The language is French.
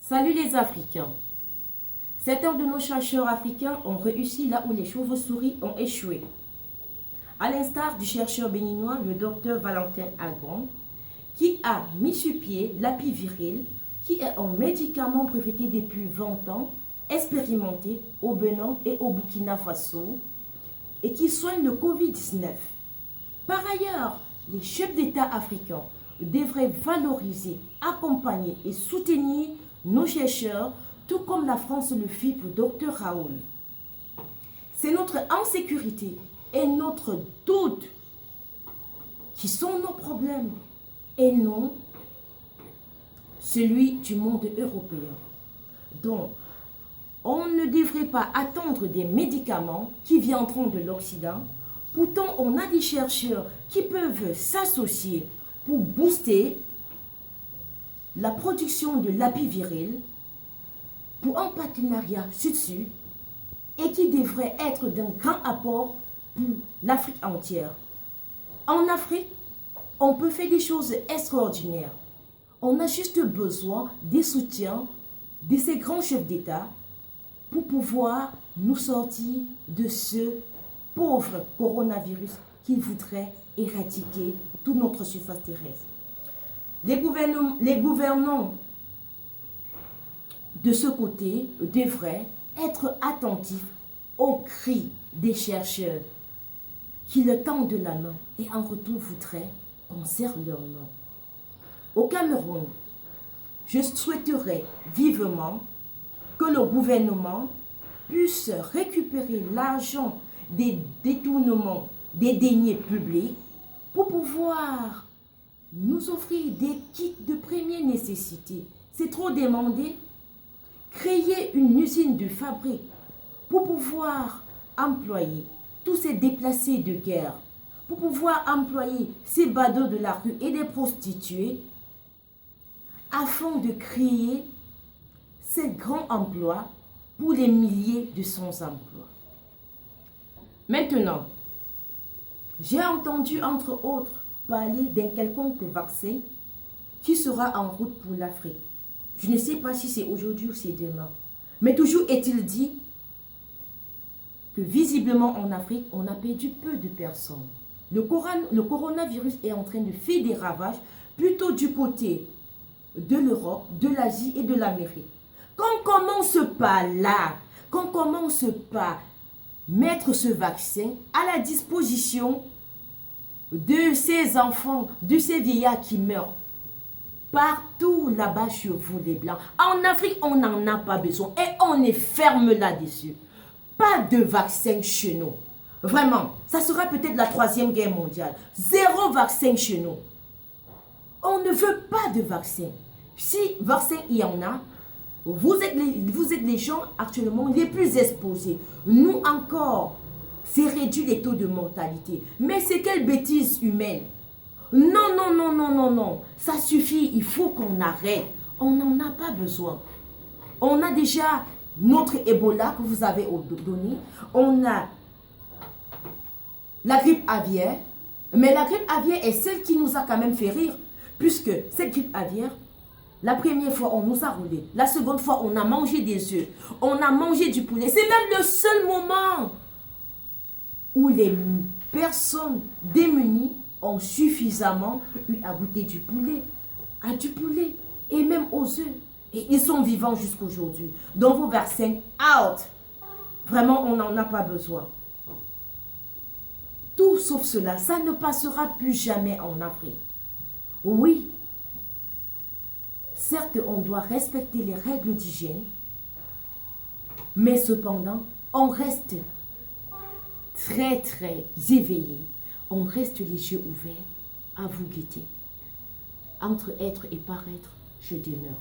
Salut les Africains. Certains de nos chercheurs africains ont réussi là où les chauves-souris ont échoué. À l'instar du chercheur béninois, le docteur Valentin Agon, qui a mis sur pied l'apiviril, qui est un médicament breveté depuis 20 ans, expérimenté au Bénin et au Burkina Faso, et qui soigne le Covid-19. Par ailleurs, les chefs d'État africains devraient valoriser, accompagner et soutenir nos chercheurs, tout comme la France le fit pour Dr Raoul. C'est notre insécurité et notre doute qui sont nos problèmes, et non celui du monde européen. Donc, on ne devrait pas attendre des médicaments qui viendront de l'Occident. Pourtant, on a des chercheurs qui peuvent s'associer pour booster la production de l'apiviril pour un partenariat sud-sud et qui devrait être d'un grand apport pour l'Afrique entière. En Afrique, on peut faire des choses extraordinaires. On a juste besoin des soutiens de ces grands chefs d'État pour pouvoir nous sortir de ce pauvre coronavirus qui voudrait éradiquer toute notre surface terrestre. Les gouvernants de ce côté devraient être attentifs aux cris des chercheurs qui le tendent de la main et en retour voudraient qu'on serre leur main. Au Cameroun, je souhaiterais vivement que le gouvernement puisse récupérer l'argent des détournements des deniers publics pour pouvoir nous offrir des kits de première nécessité. C'est trop demandé. Créer une usine de fabrique pour pouvoir employer tous ces déplacés de guerre, pour pouvoir employer ces badauds de la rue et des prostituées, afin de créer ces grands emplois pour les milliers de sans-emploi. Maintenant, j'ai entendu entre autres parler d'un quelconque vaccin qui sera en route pour l'Afrique. Je ne sais pas si c'est aujourd'hui ou c'est demain. Mais toujours est-il dit que visiblement en Afrique, on a perdu peu de personnes. Le coronavirus est en train de faire des ravages plutôt du côté de l'Europe, de l'Asie et de l'Amérique. Qu'on commence par là, qu'on commence par mettre ce vaccin à la disposition de ces enfants, de ces vieillards qui meurent. Partout là-bas chez vous les Blancs. En Afrique, on n'en a pas besoin et on est ferme là-dessus. Pas de vaccin chez nous. Vraiment, ça sera peut-être la 3e guerre mondiale. 0 vaccin chez nous. On ne veut pas de vaccin. Si vaccin il y en a, vous êtes les gens actuellement les plus exposés. Nous encore, c'est réduit les taux de mortalité. Mais c'est quelle bêtise humaine. Non, non, non, non, non, non. Ça suffit, il faut qu'on arrête. On n'en a pas besoin. On a déjà notre Ebola que vous avez donné. On a la grippe aviaire. Mais la grippe aviaire est celle qui nous a quand même fait rire. Puisque cette grippe aviaire, la première fois, on nous a roulé. La seconde fois, on a mangé des œufs. On a mangé du poulet. C'est même le seul moment où les personnes démunies ont suffisamment eu à goûter du poulet, et même aux œufs. Et ils sont vivants jusqu'aujourd'hui. Donc vos vaccins, out. Vraiment, on n'en a pas besoin. Tout sauf cela, ça ne passera plus jamais en Afrique. Oui, certes, on doit respecter les règles d'hygiène, mais cependant, on reste très, très éveillé. On reste les yeux ouverts à vous guetter. Entre être et paraître, je demeure.